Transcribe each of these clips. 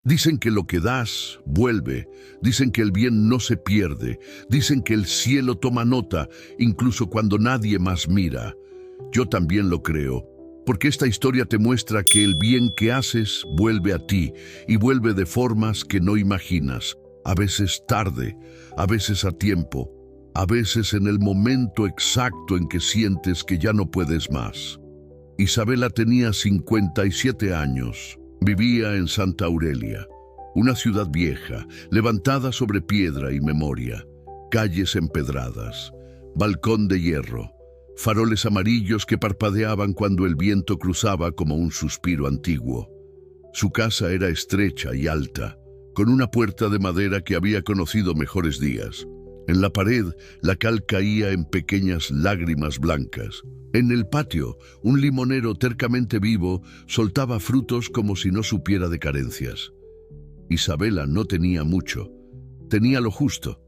Dicen que lo que das vuelve, dicen que el bien no se pierde, dicen que el cielo toma nota incluso cuando nadie más mira. Yo también lo creo, porque esta historia te muestra que el bien que haces vuelve a ti y vuelve de formas que no imaginas, a veces tarde, a veces a tiempo, a veces en el momento exacto en que sientes que ya no puedes más. Isabela tenía 57 años. Vivía en Santa Aurelia, una ciudad vieja, levantada sobre piedra y memoria, calles empedradas, balcón de hierro, faroles amarillos que parpadeaban cuando el viento cruzaba como un suspiro antiguo. Su casa era estrecha y alta, con una puerta de madera que había conocido mejores días. En la pared, la cal caía en pequeñas lágrimas blancas. En el patio, un limonero tercamente vivo soltaba frutos como si no supiera de carencias. Isabela no tenía mucho, tenía lo justo.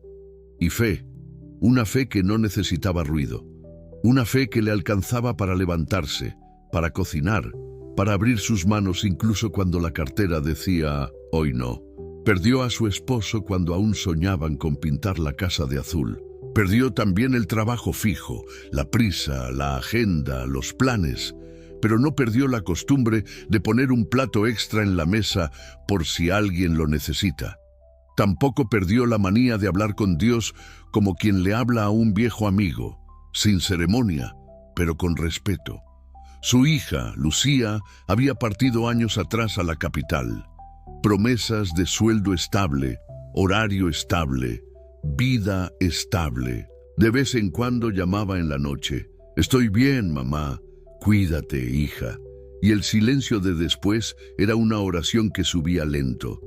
Y fe, una fe que no necesitaba ruido. Una fe que le alcanzaba para levantarse, para cocinar, para abrir sus manos incluso cuando la cartera decía «hoy no». Perdió a su esposo cuando aún soñaban con pintar la casa de azul. Perdió también el trabajo fijo, la prisa, la agenda, los planes, pero no perdió la costumbre de poner un plato extra en la mesa por si alguien lo necesita. Tampoco perdió la manía de hablar con Dios como quien le habla a un viejo amigo, sin ceremonia, pero con respeto. Su hija, Lucía, había partido años atrás a la capital. Promesas de sueldo estable, horario estable, vida estable. De vez en cuando llamaba en la noche. «Estoy bien, mamá. Cuídate, hija». Y el silencio de después era una oración que subía lento.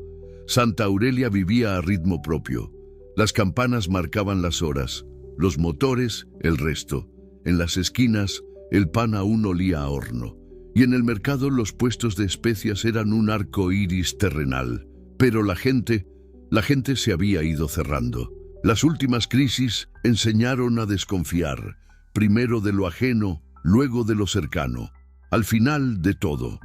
Santa Aurelia vivía a ritmo propio. Las campanas marcaban las horas, los motores el resto. En las esquinas, el pan aún olía a horno. Y en el mercado los puestos de especias eran un arco iris terrenal. Pero la gente se había ido cerrando. Las últimas crisis enseñaron a desconfiar, primero de lo ajeno, luego de lo cercano, al final de todo.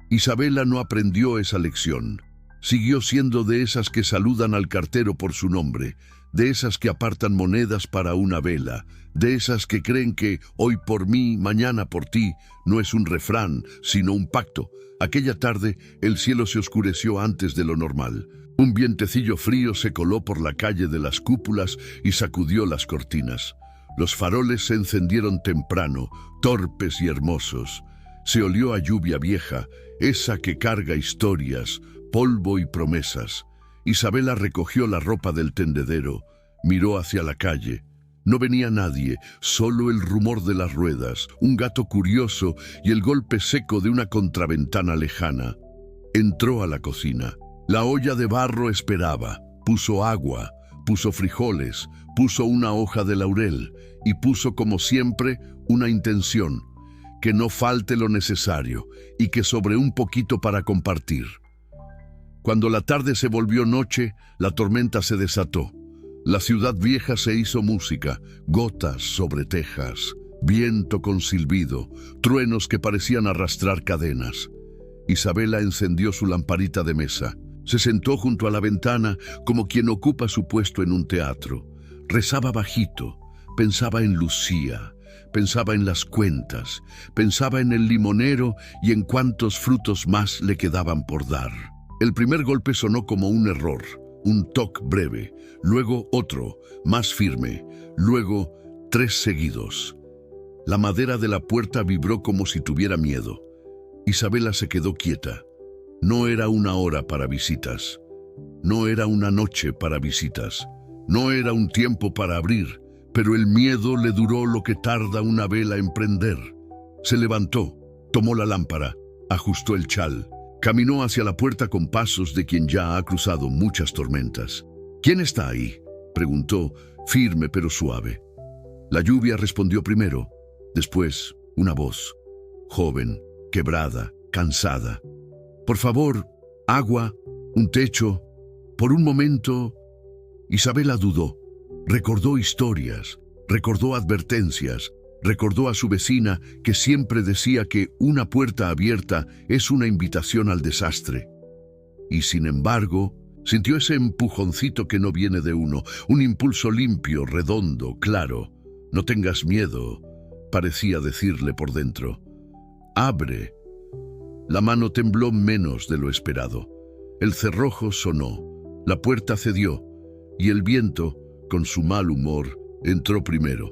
Isabela no aprendió esa lección. Siguió siendo de esas que saludan al cartero por su nombre, de esas que apartan monedas para una vela, de esas que creen que hoy por mí, mañana por ti, no es un refrán, sino un pacto. Aquella tarde el cielo se oscureció antes de lo normal. Un vientecillo frío se coló por la calle de las cúpulas y sacudió las cortinas. Los faroles se encendieron temprano, torpes y hermosos. Se olió a lluvia vieja, esa que carga historias, polvo y promesas. Isabela recogió la ropa del tendedero, miró hacia la calle. No venía nadie, solo el rumor de las ruedas, un gato curioso y el golpe seco de una contraventana lejana. Entró a la cocina. La olla de barro esperaba. Puso agua, puso frijoles, puso una hoja de laurel y puso, como siempre, una intención: que no falte lo necesario y que sobre un poquito para compartir. Cuando la tarde se volvió noche, la tormenta se desató. La ciudad vieja se hizo música, gotas sobre tejas, viento con silbido, truenos que parecían arrastrar cadenas. Isabela encendió su lamparita de mesa. Se sentó junto a la ventana como quien ocupa su puesto en un teatro. Rezaba bajito, pensaba en Lucía, pensaba en las cuentas, pensaba en el limonero y en cuántos frutos más le quedaban por dar. El primer golpe sonó como un error, un toc breve, luego otro, más firme, luego 3 seguidos. La madera de la puerta vibró como si tuviera miedo. Isabela se quedó quieta. No era una hora para visitas. No era una noche para visitas. No era un tiempo para abrir, pero el miedo le duró lo que tarda una vela en prender. Se levantó, tomó la lámpara, ajustó el chal. Caminó hacia la puerta con pasos de quien ya ha cruzado muchas tormentas. «¿Quién está ahí?», preguntó, firme pero suave. La lluvia respondió primero, después una voz, joven, quebrada, cansada. «Por favor, agua, un techo». Por un momento, Isabela dudó. Recordó historias, recordó advertencias, recordó a su vecina que siempre decía que una puerta abierta es una invitación al desastre. Y sin embargo, sintió ese empujoncito que no viene de uno, un impulso limpio, redondo, claro. No tengas miedo, parecía decirle por dentro. Abre. La mano tembló menos de lo esperado. El cerrojo sonó, la puerta cedió, y el viento, con su mal humor, entró primero.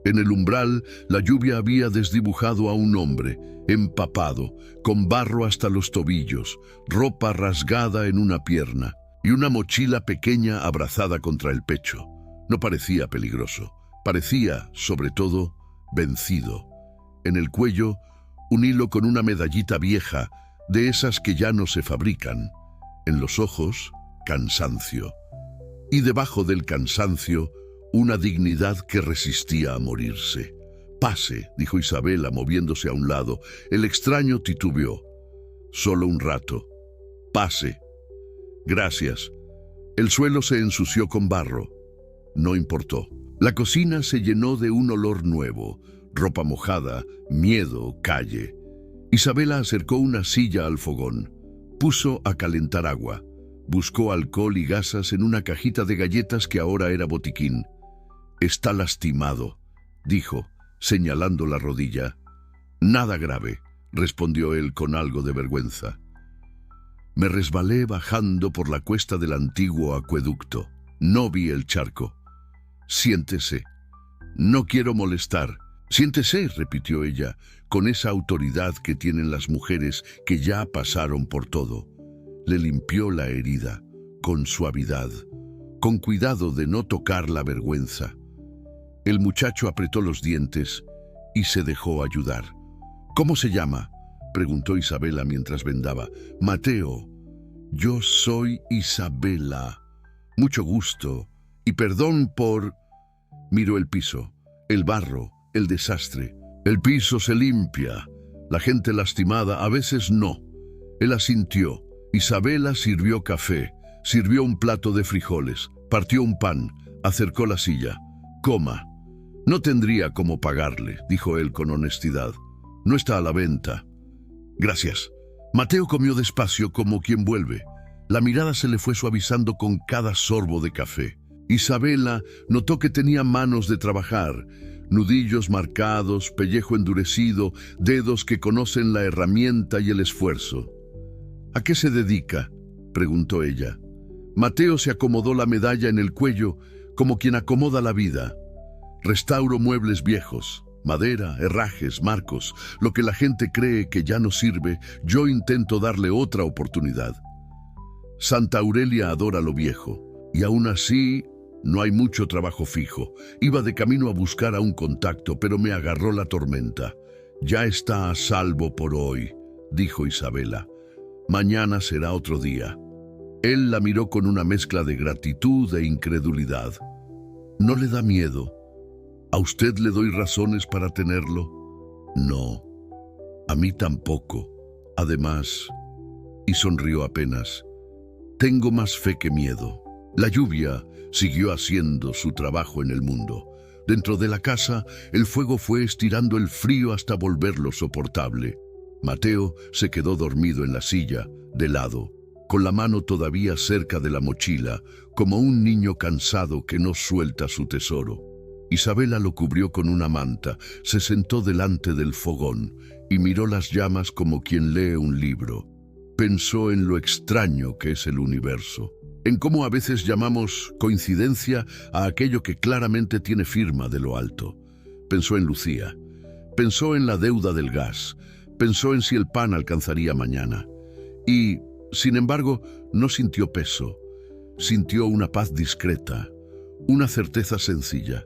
En el umbral, la lluvia había desdibujado a un hombre, empapado, con barro hasta los tobillos, ropa rasgada en una pierna y una mochila pequeña abrazada contra el pecho. No parecía peligroso, parecía, sobre todo, vencido. En el cuello, un hilo con una medallita vieja, de esas que ya no se fabrican. En los ojos, cansancio. Y debajo del cansancio, una dignidad que resistía a morirse. «Pase», dijo Isabela, moviéndose a un lado. El extraño titubeó. «Solo un rato. Pase». «Gracias». El suelo se ensució con barro. No importó. La cocina se llenó de un olor nuevo. Ropa mojada, miedo, calle. Isabela acercó una silla al fogón. Puso a calentar agua. Buscó alcohol y gasas en una cajita de galletas que ahora era botiquín. «Está lastimado», dijo, señalando la rodilla. «Nada grave», respondió él con algo de vergüenza. «Me resbalé bajando por la cuesta del antiguo acueducto. No vi el charco». «Siéntese». «No quiero molestar». «Siéntese», repitió ella, con esa autoridad que tienen las mujeres que ya pasaron por todo. Le limpió la herida, con suavidad, con cuidado de no tocar la vergüenza. El muchacho apretó los dientes y se dejó ayudar. «¿Cómo se llama?», preguntó Isabela mientras vendaba. «Mateo». «Yo soy Isabela. Mucho gusto. Y perdón por...». Miró el piso, el barro, el desastre. «El piso se limpia. La gente lastimada a veces no». Él asintió. Isabela sirvió café, sirvió un plato de frijoles, partió un pan, acercó la silla. «Coma». «No tendría cómo pagarle», dijo él con honestidad. «No está a la venta». «Gracias». Mateo comió despacio como quien vuelve. La mirada se le fue suavizando con cada sorbo de café. Isabela notó que tenía manos de trabajar, nudillos marcados, pellejo endurecido, dedos que conocen la herramienta y el esfuerzo. «¿A qué se dedica?», preguntó ella. Mateo se acomodó la medalla en el cuello como quien acomoda la vida. «Restauro muebles viejos, madera, herrajes, marcos, lo que la gente cree que ya no sirve, yo intento darle otra oportunidad». Santa Aurelia adora lo viejo, y aún así no hay mucho trabajo fijo. Iba de camino a buscar a un contacto, pero me agarró la tormenta. «Ya está a salvo por hoy», dijo Isabela. «Mañana será otro día». Él la miró con una mezcla de gratitud e incredulidad. «¿No le da miedo? ¿A usted le doy razones para tenerlo?». «No, a mí tampoco. Además...». Y sonrió apenas. «Tengo más fe que miedo». La lluvia siguió haciendo su trabajo en el mundo. Dentro de la casa, el fuego fue estirando el frío hasta volverlo soportable. Mateo se quedó dormido en la silla, de lado, con la mano todavía cerca de la mochila, como un niño cansado que no suelta su tesoro. Isabela lo cubrió con una manta, se sentó delante del fogón y miró las llamas como quien lee un libro. Pensó en lo extraño que es el universo, en cómo a veces llamamos coincidencia a aquello que claramente tiene firma de lo alto. Pensó en Lucía, pensó en la deuda del gas, pensó en si el pan alcanzaría mañana. Y, sin embargo, no sintió peso, sintió una paz discreta, una certeza sencilla.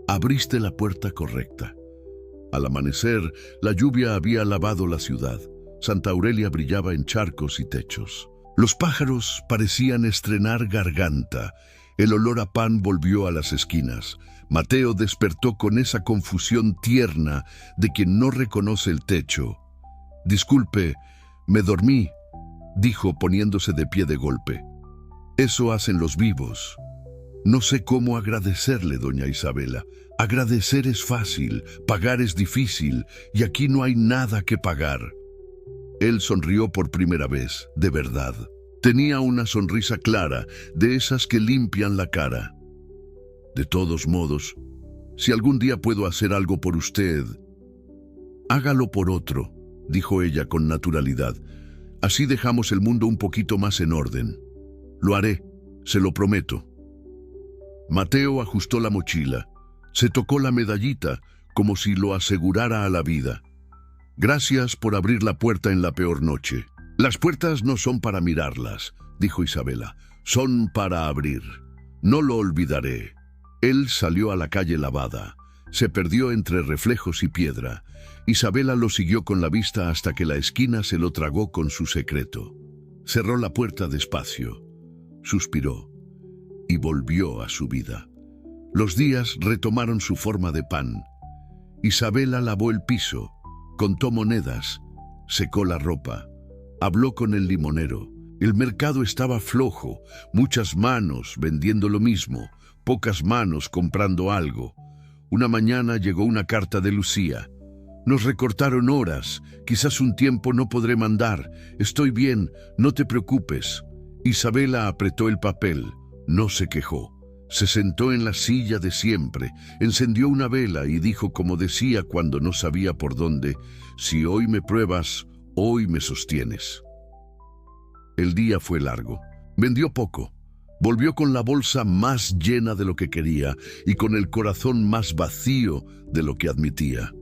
Abriste la puerta correcta. Al amanecer, la lluvia había lavado la ciudad. Santa Aurelia brillaba en charcos y techos. Los pájaros parecían estrenar garganta. El olor a pan volvió a las esquinas. Mateo despertó con esa confusión tierna de quien no reconoce el techo. «Disculpe, me dormí», dijo poniéndose de pie de golpe. «Eso hacen los vivos». «No sé cómo agradecerle, doña Isabela. Agradecer es fácil, pagar es difícil, y aquí no hay nada que pagar». Él sonrió por primera vez, de verdad. Tenía una sonrisa clara, de esas que limpian la cara. De todos modos, si algún día puedo hacer algo por usted, hágalo por otro, dijo ella con naturalidad. Así dejamos el mundo un poquito más en orden. Lo haré, se lo prometo. Mateo ajustó la mochila. Se tocó la medallita, como si lo asegurara a la vida. Gracias por abrir la puerta en la peor noche. Las puertas no son para mirarlas, dijo Isabela. Son para abrir. No lo olvidaré. Él salió a la calle lavada. Se perdió entre reflejos y piedra. Isabela lo siguió con la vista hasta que la esquina se lo tragó con su secreto. Cerró la puerta despacio. Suspiró y volvió a su vida. Los días retomaron su forma de pan. Isabela lavó el piso, contó monedas, secó la ropa, habló con el limonero. El mercado estaba flojo, muchas manos vendiendo lo mismo, pocas manos comprando algo. Una mañana llegó una carta de Lucía. Nos recortaron horas, quizás un tiempo no podré mandar. Estoy bien, no te preocupes. Isabela apretó el papel, no se quejó. Se sentó en la silla de siempre, encendió una vela y dijo como decía cuando no sabía por dónde: si hoy me pruebas, hoy me sostienes. El día fue largo. Vendió poco. Volvió con la bolsa más llena de lo que quería y con el corazón más vacío de lo que admitía.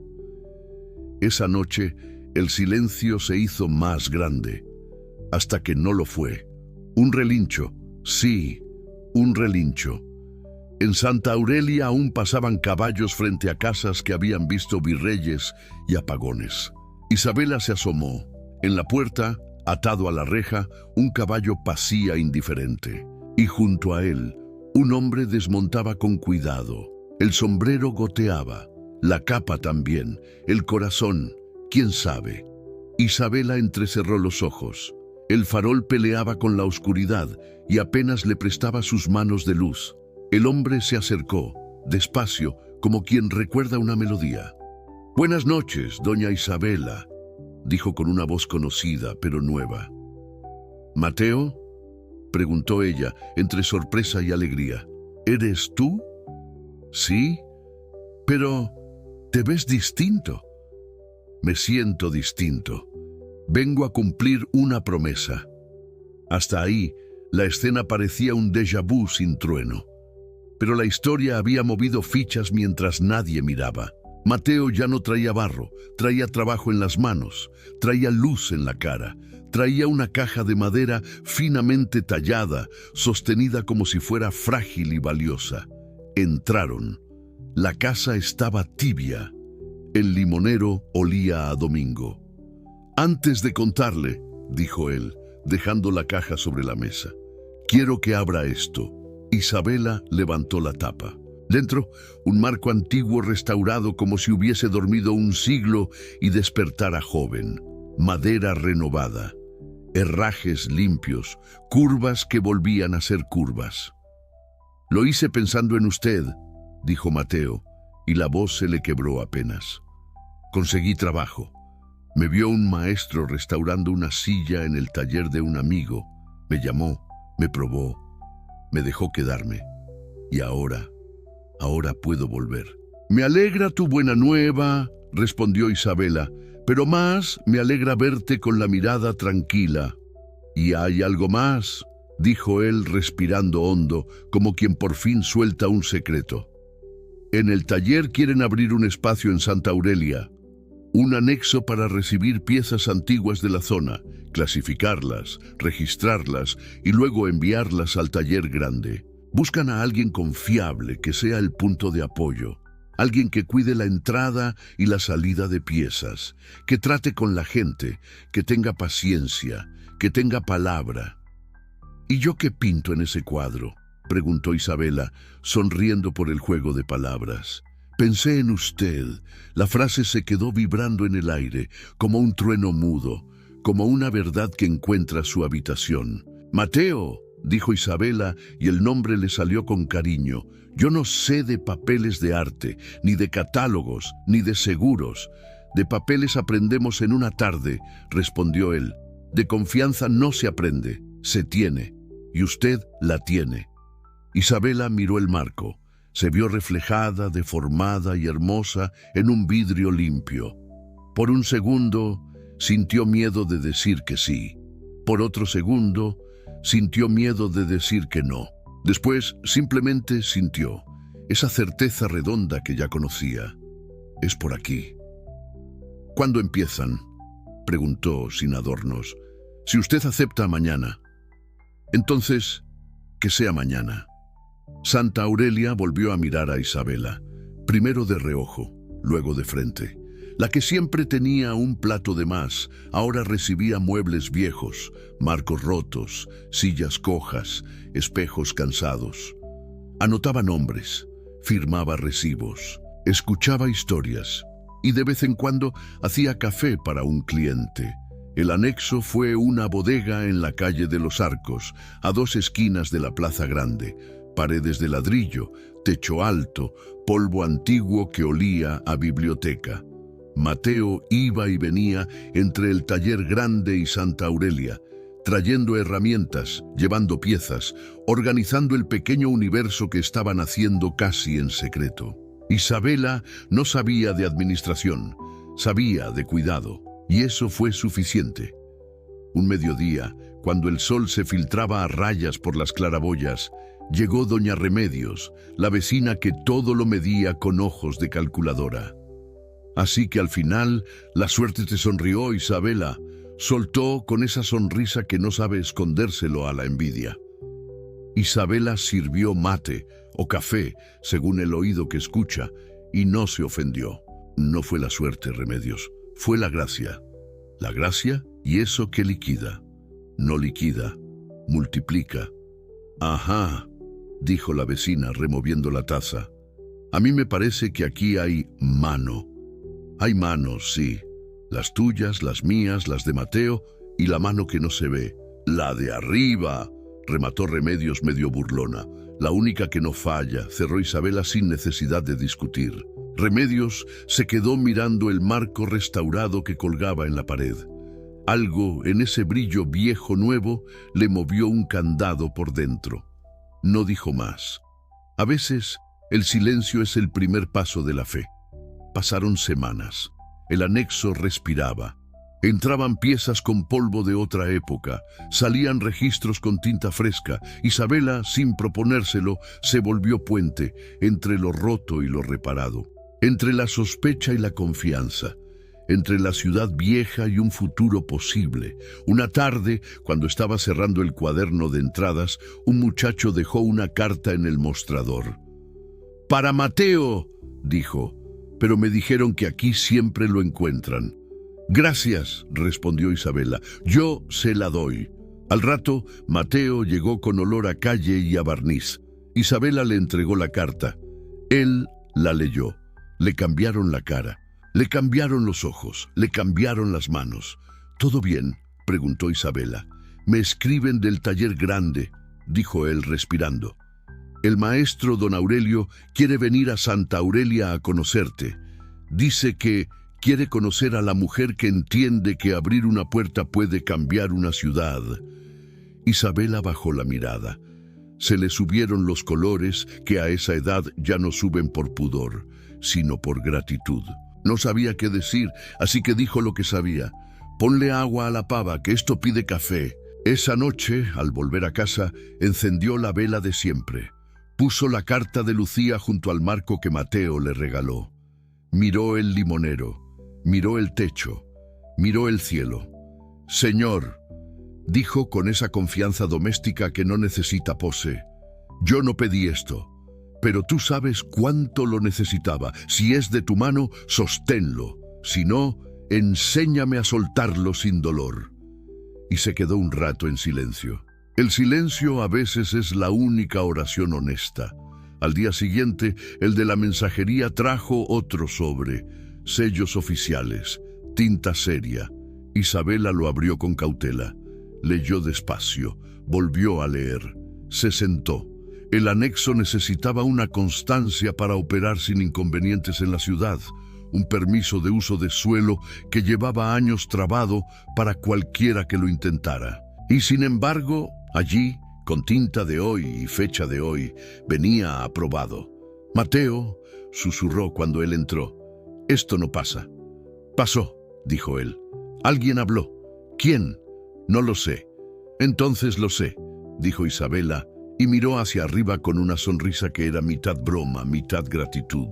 Esa noche, el silencio se hizo más grande, hasta que no lo fue. Un relincho, sí, un relincho. En Santa Aurelia aún pasaban caballos frente a casas que habían visto virreyes y apagones. Isabela se asomó. En la puerta, atado a la reja, un caballo pacía indiferente. Y junto a él, un hombre desmontaba con cuidado. El sombrero goteaba, la capa también, el corazón, quién sabe. Isabela entrecerró los ojos. El farol peleaba con la oscuridad y apenas le prestaba sus manos de luz. El hombre se acercó, despacio, como quien recuerda una melodía. «Buenas noches, doña Isabela», dijo con una voz conocida, pero nueva. «¿Mateo?», preguntó ella, entre sorpresa y alegría. «¿Eres tú?». «Sí, pero te ves distinto». «Me siento distinto. Vengo a cumplir una promesa». Hasta ahí, la escena parecía un déjà vu sin trueno. Pero la historia había movido fichas mientras nadie miraba. Mateo ya no traía barro, traía trabajo en las manos, traía luz en la cara, traía una caja de madera finamente tallada, sostenida como si fuera frágil y valiosa. Entraron. La casa estaba tibia. El limonero olía a domingo. «Antes de contarle», dijo él, dejando la caja sobre la mesa, «quiero que abra esto». Isabela levantó la tapa. Dentro, un marco antiguo restaurado como si hubiese dormido un siglo y despertara joven. Madera renovada, herrajes limpios, curvas que volvían a ser curvas. «Lo hice pensando en usted», dijo Mateo, y la voz se le quebró apenas. «Conseguí trabajo. Me vio un maestro restaurando una silla en el taller de un amigo. Me llamó, me probó, me dejó quedarme. Y ahora puedo volver». «Me alegra tu buena nueva», respondió Isabela, «pero más me alegra verte con la mirada tranquila». «Y hay algo más», dijo él respirando hondo, como quien por fin suelta un secreto. «En el taller quieren abrir un espacio en Santa Aurelia, un anexo para recibir piezas antiguas de la zona, clasificarlas, registrarlas y luego enviarlas al taller grande. Buscan a alguien confiable que sea el punto de apoyo, alguien que cuide la entrada y la salida de piezas, que trate con la gente, que tenga paciencia, que tenga palabra». «¿Y yo qué pinto en ese cuadro?», preguntó Isabela, sonriendo por el juego de palabras. «Pensé en usted». La frase se quedó vibrando en el aire, como un trueno mudo, como una verdad que encuentra su habitación. «Mateo», dijo Isabela, y el nombre le salió con cariño. «Yo no sé de papeles de arte, ni de catálogos, ni de seguros. De papeles aprendemos en una tarde», respondió él. «De confianza no se aprende, Se tiene, y usted la tiene. Isabela miró el marco. Se vio reflejada, deformada y hermosa en un vidrio limpio. Por un segundo, sintió miedo de decir que sí. Por otro segundo, sintió miedo de decir que no. Después, simplemente sintió esa certeza redonda que ya conocía. Es por aquí. ¿Cuándo empiezan?, preguntó sin adornos. Si usted acepta mañana. Entonces, que sea mañana. Santa Aurelia volvió a mirar a Isabela, primero de reojo, luego de frente. La que siempre tenía un plato de más, ahora recibía muebles viejos, marcos rotos, sillas cojas, espejos cansados. Anotaba nombres, firmaba recibos, escuchaba historias y de vez en cuando hacía café para un cliente. El anexo fue una bodega en la calle de los Arcos, a 2 esquinas de la Plaza Grande. Paredes de ladrillo, techo alto, polvo antiguo que olía a biblioteca. Mateo iba y venía entre el taller grande y Santa Aurelia, trayendo herramientas, llevando piezas, organizando el pequeño universo que estaban haciendo casi en secreto. Isabela no sabía de administración, sabía de cuidado, y eso fue suficiente. Un mediodía, cuando el sol se filtraba a rayas por las claraboyas, llegó doña Remedios, la vecina que todo lo medía con ojos de calculadora. Así que al final, la suerte te sonrió, Isabela, soltó con esa sonrisa que no sabe escondérselo a la envidia. Isabela sirvió mate o café, según el oído que escucha, y no se ofendió. No fue la suerte, Remedios, fue la gracia. La gracia y eso que liquida. No liquida, multiplica. Ajá, dijo la vecina removiendo la taza. A mí me parece que aquí hay mano. Hay manos, sí. Las tuyas, las mías, las de Mateo y la mano que no se ve. La de arriba, remató Remedios medio burlona. La única que no falla, cerró Isabela sin necesidad de discutir. Remedios se quedó mirando el marco restaurado que colgaba en la pared. Algo en ese brillo viejo nuevo le movió un candado por dentro. No dijo más. A veces, el silencio es el primer paso de la fe. Pasaron semanas. El anexo respiraba. Entraban piezas con polvo de otra época, salían registros con tinta fresca. Isabela, sin proponérselo, se volvió puente entre lo roto y lo reparado, entre la sospecha y la confianza, entre la ciudad vieja y un futuro posible. Una tarde, cuando estaba cerrando el cuaderno de entradas, un muchacho dejó una carta en el mostrador. «Para Mateo», dijo, «pero me dijeron que aquí siempre lo encuentran». «Gracias», respondió Isabela, «yo se la doy». Al rato, Mateo llegó con olor a calle y a barniz. Isabela le entregó la carta. Él la leyó. Le cambiaron la cara, le cambiaron los ojos, le cambiaron las manos. «¿Todo bien?», preguntó Isabela. «Me escriben del taller grande», dijo él respirando. «El maestro don Aurelio quiere venir a Santa Aurelia a conocerte. Dice que quiere conocer a la mujer que entiende que abrir una puerta puede cambiar una ciudad». Isabela bajó la mirada. Se le subieron los colores que a esa edad ya no suben por pudor, sino por gratitud. No sabía qué decir, así que dijo lo que sabía. «Ponle agua a la pava, que esto pide café». Esa noche, al volver a casa, encendió la vela de siempre. Puso la carta de Lucía junto al marco que Mateo le regaló. Miró el limonero, miró el techo, miró el cielo. «Señor», dijo con esa confianza doméstica que no necesita pose, «yo no pedí esto, pero tú sabes cuánto lo necesitaba. Si es de tu mano, sosténlo. Si no, enséñame a soltarlo sin dolor». Y se quedó un rato en silencio. El silencio a veces es la única oración honesta. Al día siguiente, el de la mensajería trajo otro sobre, sellos oficiales, tinta seria. Isabela lo abrió con cautela. Leyó despacio, volvió a leer. Se sentó. El anexo necesitaba una constancia para operar sin inconvenientes en la ciudad, un permiso de uso de suelo que llevaba años trabado para cualquiera que lo intentara. Y sin embargo, Allí, con tinta de hoy y fecha de hoy, venía aprobado. Mateo, susurró cuando él entró. Esto no pasa. Pasó, dijo él. Alguien habló. ¿Quién? No lo sé. Entonces lo sé, dijo Isabela, y miró hacia arriba con una sonrisa que era mitad broma, mitad gratitud.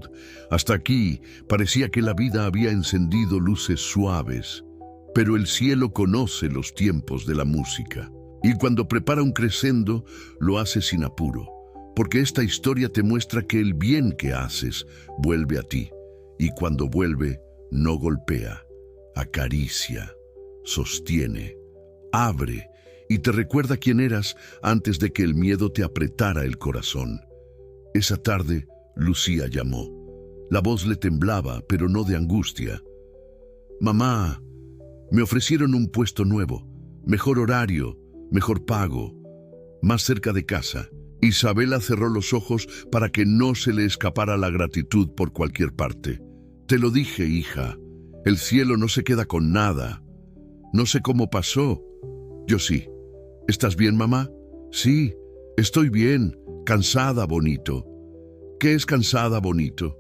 Hasta aquí parecía que la vida había encendido luces suaves, pero el cielo conoce los tiempos de la música. Y cuando prepara un crescendo, lo hace sin apuro, porque esta historia te muestra que el bien que haces vuelve a ti, y cuando vuelve, no golpea, acaricia, sostiene, abre, y te recuerda quién eras antes de que el miedo te apretara el corazón. Esa tarde, Lucía llamó. La voz le temblaba, pero no de angustia. «Mamá, me ofrecieron un puesto nuevo, mejor horario, mejor pago, más cerca de casa». Isabela cerró los ojos para que no se le escapara la gratitud por cualquier parte. «Te lo dije, hija, el cielo no se queda con nada. No sé cómo pasó. Yo sí. ¿Estás bien, mamá?» «Sí, estoy bien. Cansada, bonito». «¿Qué es cansada, bonito?»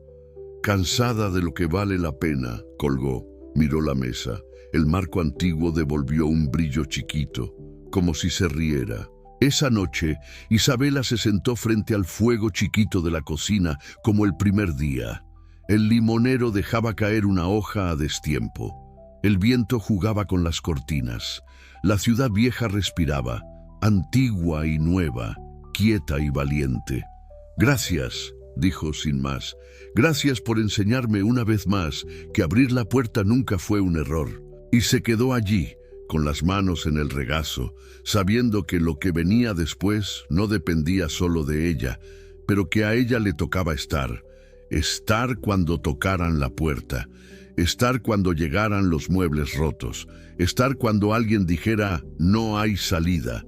«Cansada de lo que vale la pena», colgó. Miró la mesa. El marco antiguo devolvió un brillo chiquito, como si se riera. Esa noche, Isabela se sentó frente al fuego chiquito de la cocina como el primer día. El limonero dejaba caer una hoja a destiempo. El viento jugaba con las cortinas. La ciudad vieja respiraba, antigua y nueva, quieta y valiente. «Gracias», dijo sin más. «Gracias por enseñarme una vez más que abrir la puerta nunca fue un error». Y se quedó allí, con las manos en el regazo, sabiendo que lo que venía después no dependía solo de ella, pero que a ella le tocaba estar cuando tocaran la puerta, estar cuando llegaran los muebles rotos, estar cuando alguien dijera «no hay salida»,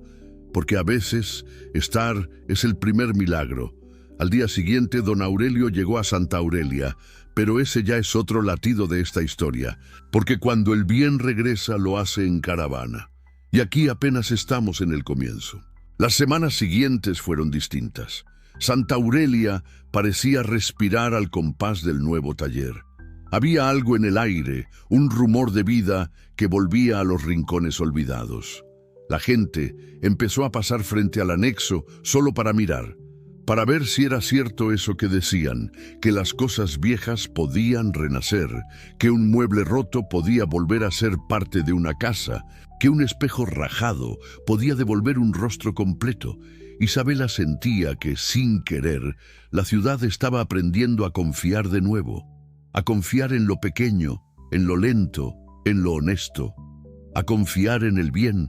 porque a veces estar es el primer milagro. Al día siguiente, don Aurelio llegó a Santa Aurelia, pero ese ya es otro latido de esta historia, porque cuando el bien regresa lo hace en caravana. Y aquí apenas estamos en el comienzo. Las semanas siguientes fueron distintas. Santa Aurelia parecía respirar al compás del nuevo taller. Había algo en el aire, un rumor de vida que volvía a los rincones olvidados. La gente empezó a pasar frente al anexo solo para mirar, para ver si era cierto eso que decían, que las cosas viejas podían renacer, que un mueble roto podía volver a ser parte de una casa, que un espejo rajado podía devolver un rostro completo. Isabela sentía que, sin querer, la ciudad estaba aprendiendo a confiar de nuevo, a confiar en lo pequeño, en lo lento, en lo honesto, a confiar en el bien.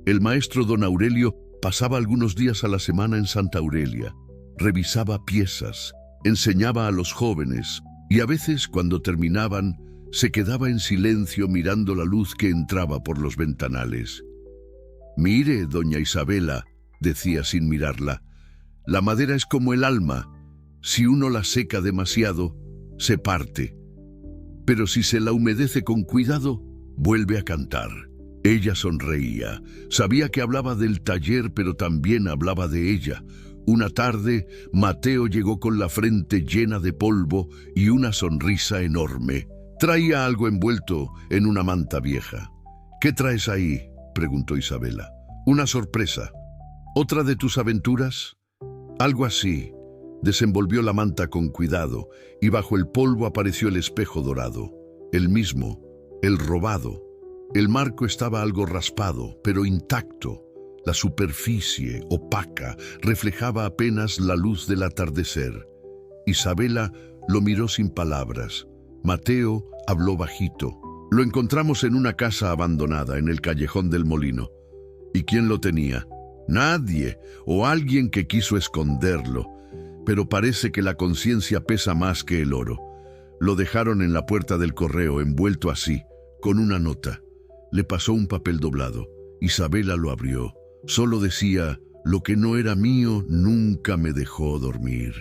El maestro don Aurelio pasaba algunos días a la semana en Santa Aurelia, revisaba piezas, enseñaba a los jóvenes y a veces, cuando terminaban, se quedaba en silencio mirando la luz que entraba por los ventanales. «Mire, doña Isabela», decía sin mirarla, «la madera es como el alma. Si uno la seca demasiado, se parte. Pero si se la humedece con cuidado, vuelve a cantar». Ella sonreía. Sabía que hablaba del taller, pero también hablaba de ella. Una tarde, Mateo llegó con la frente llena de polvo y una sonrisa enorme. Traía algo envuelto en una manta vieja. «¿Qué traes ahí?», preguntó Isabela. «Una sorpresa. ¿Otra de tus aventuras?». «Algo así». Desenvolvió la manta con cuidado y bajo el polvo apareció el espejo dorado. El mismo, el robado. El marco estaba algo raspado, pero intacto. La superficie, opaca, reflejaba apenas la luz del atardecer. Isabela lo miró sin palabras. Mateo habló bajito. «Lo encontramos en una casa abandonada, en el callejón del molino». «¿Y quién lo tenía?». «Nadie, o alguien que quiso esconderlo. Pero parece que la conciencia pesa más que el oro. Lo dejaron en la puerta del correo, envuelto así, con una nota». Le pasó un papel doblado. Isabela lo abrió. Solo decía: «Lo que no era mío nunca me dejó dormir».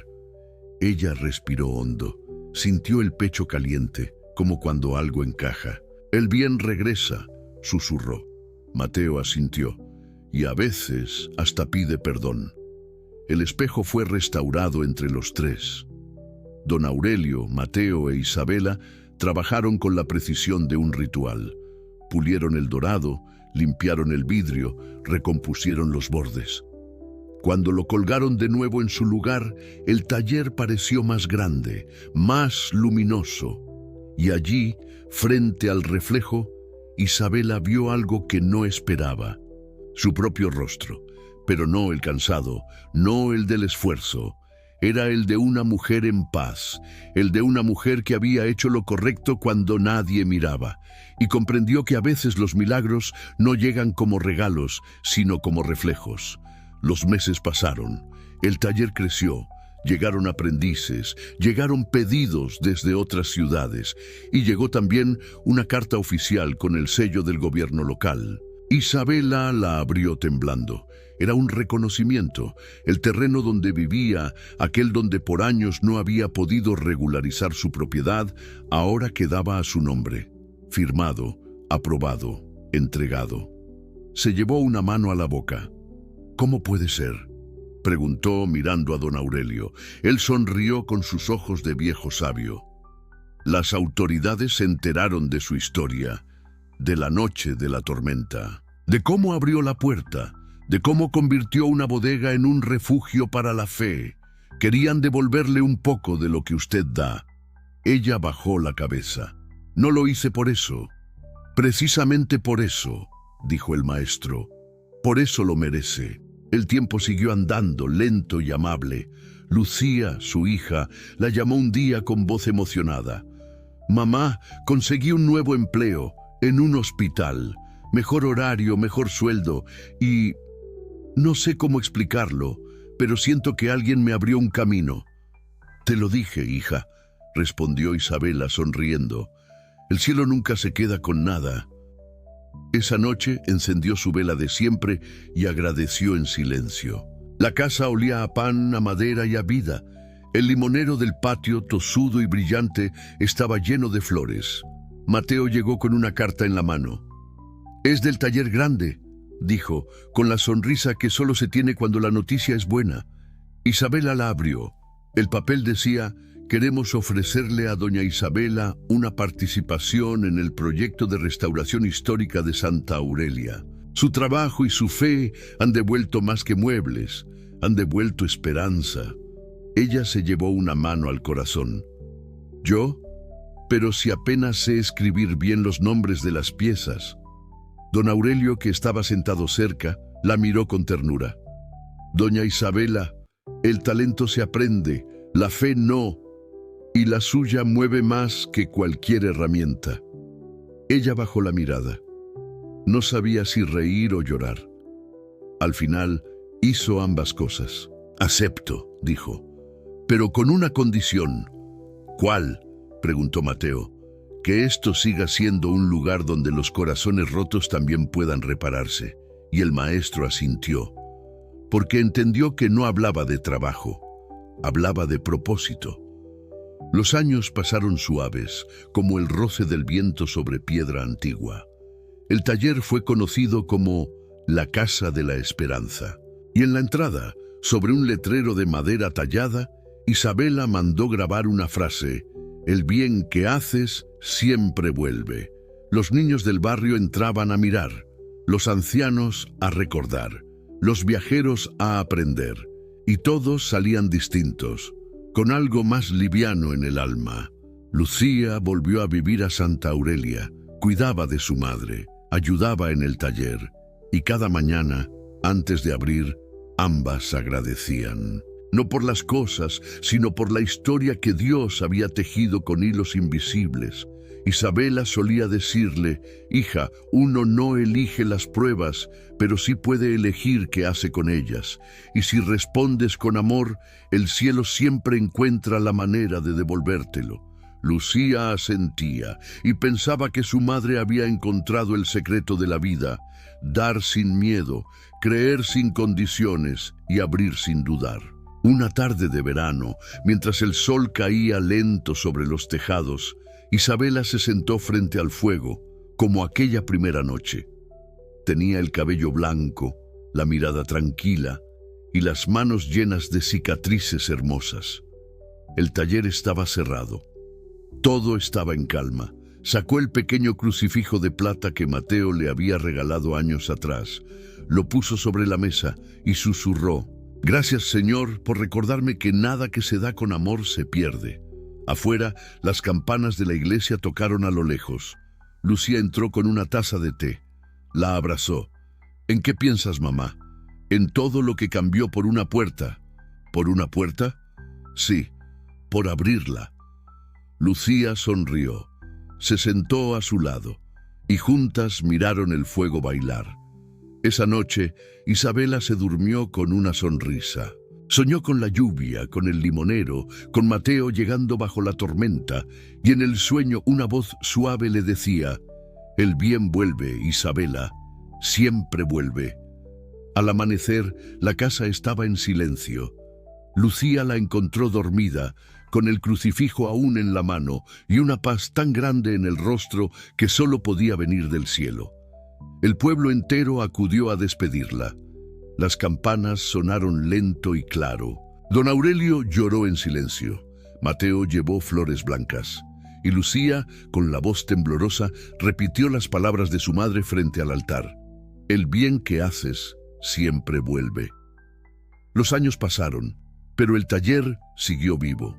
Ella respiró hondo. Sintió el pecho caliente, como cuando algo encaja. «El bien regresa», susurró. Mateo asintió. y a veces hasta pide perdón. El espejo fue restaurado entre los tres. Don Aurelio, Mateo e Isabela trabajaron con la precisión de un ritual. Pulieron el dorado, limpiaron el vidrio, recompusieron los bordes. Cuando lo colgaron de nuevo en su lugar, el taller pareció más grande, más luminoso. Y allí, frente al reflejo, Isabela vio algo que no esperaba. Su propio rostro, pero no el cansado, no el del esfuerzo. Era el de una mujer en paz, el de una mujer que había hecho lo correcto cuando nadie miraba, y comprendió que a veces los milagros no llegan como regalos, sino como reflejos. Los meses pasaron, el taller creció, llegaron aprendices, llegaron pedidos desde otras ciudades, y llegó también una carta oficial con el sello del gobierno local. Isabela la abrió temblando. Era un reconocimiento. El terreno donde vivía, aquel donde por años no había podido regularizar su propiedad, ahora quedaba a su nombre. Firmado, aprobado, entregado. Se llevó una mano a la boca. ¿Cómo puede ser?, preguntó mirando a don Aurelio. Él sonrió con sus ojos de viejo sabio. Las autoridades se enteraron de su historia, de la noche de la tormenta, de cómo abrió la puerta, de cómo convirtió una bodega en un refugio para la fe. Querían devolverle un poco de lo que usted da. Ella bajó la cabeza. No lo hice por eso. Precisamente por eso, dijo el maestro. Por eso lo merece. El tiempo siguió andando, lento y amable. Lucía, su hija, la llamó un día con voz emocionada. «Mamá, conseguí un nuevo empleo, en un hospital. Mejor horario, mejor sueldo y... no sé cómo explicarlo, pero siento que alguien me abrió un camino». «Te lo dije, hija», respondió Isabela sonriendo. «El cielo nunca se queda con nada». Esa noche encendió su vela de siempre y agradeció en silencio. La casa olía a pan, a madera y a vida. El limonero del patio, tosudo y brillante, estaba lleno de flores. Mateo llegó con una carta en la mano. «Es del taller grande», dijo, con la sonrisa que solo se tiene cuando la noticia es buena. Isabela la abrió. El papel decía: «Queremos ofrecerle a doña Isabela una participación en el proyecto de restauración histórica de Santa Aurelia. Su trabajo y su fe han devuelto más que muebles, han devuelto esperanza». Ella se llevó una mano al corazón. «¿Yo? Pero si apenas sé escribir bien los nombres de las piezas». Don Aurelio, que estaba sentado cerca, la miró con ternura. «Doña Isabela, el talento se aprende, la fe no, y la suya mueve más que cualquier herramienta». Ella bajó la mirada. No sabía si reír o llorar. Al final, hizo ambas cosas. «Acepto», dijo, «pero con una condición». «¿Cuál?», preguntó Mateo. «Que esto siga siendo un lugar donde los corazones rotos también puedan repararse». Y el maestro asintió, porque entendió que no hablaba de trabajo, hablaba de propósito. Los años pasaron suaves, como el roce del viento sobre piedra antigua. El taller fue conocido como la Casa de la Esperanza. Y en la entrada, sobre un letrero de madera tallada, Isabela mandó grabar una frase: «El bien que haces siempre vuelve». Los niños del barrio entraban a mirar, los ancianos a recordar, los viajeros a aprender, y todos salían distintos, con algo más liviano en el alma. Lucía volvió a vivir a Santa Aurelia, cuidaba de su madre, ayudaba en el taller, y cada mañana, antes de abrir, ambas agradecían. No por las cosas, sino por la historia que Dios había tejido con hilos invisibles. Isabela solía decirle: «Hija, uno no elige las pruebas, pero sí puede elegir qué hace con ellas. Y si respondes con amor, el cielo siempre encuentra la manera de devolvértelo». Lucía asentía y pensaba que su madre había encontrado el secreto de la vida: dar sin miedo, creer sin condiciones y abrir sin dudar. Una tarde de verano, mientras el sol caía lento sobre los tejados, Isabela se sentó frente al fuego, como aquella primera noche. Tenía el cabello blanco, la mirada tranquila y las manos llenas de cicatrices hermosas. El taller estaba cerrado. Todo estaba en calma. Sacó el pequeño crucifijo de plata que Mateo le había regalado años atrás. Lo puso sobre la mesa y susurró: «Gracias, Señor, por recordarme que nada que se da con amor se pierde». Afuera, las campanas de la iglesia tocaron a lo lejos. Lucía entró con una taza de té. La abrazó. «¿En qué piensas, mamá?» «En todo lo que cambió por una puerta». «¿Por una puerta?» «Sí, por abrirla». Lucía sonrió. Se sentó a su lado y juntas miraron el fuego bailar. Esa noche, Isabela se durmió con una sonrisa. Soñó con la lluvia, con el limonero, con Mateo llegando bajo la tormenta, y en el sueño una voz suave le decía: «El bien vuelve, Isabela, siempre vuelve». Al amanecer, la casa estaba en silencio. Lucía la encontró dormida, con el crucifijo aún en la mano y una paz tan grande en el rostro que solo podía venir del cielo. El pueblo entero acudió a despedirla. Las campanas sonaron lento y claro. Don Aurelio lloró en silencio. Mateo llevó flores blancas. Y Lucía, con la voz temblorosa, repitió las palabras de su madre frente al altar: «El bien que haces siempre vuelve». Los años pasaron, pero el taller siguió vivo,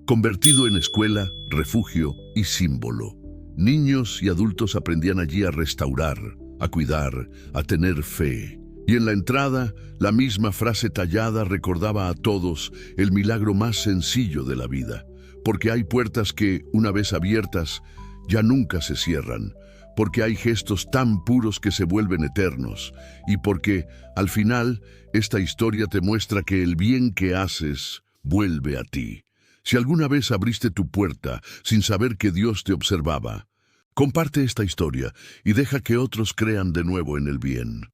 convertido en escuela, refugio y símbolo. Niños y adultos aprendían allí a restaurar, a cuidar, a tener fe. Y en la entrada, la misma frase tallada recordaba a todos el milagro más sencillo de la vida. Porque hay puertas que, una vez abiertas, ya nunca se cierran. Porque hay gestos tan puros que se vuelven eternos. Y porque, al final, esta historia te muestra que el bien que haces vuelve a ti. Si alguna vez abriste tu puerta sin saber que Dios te observaba, comparte esta historia y deja que otros crean de nuevo en el bien.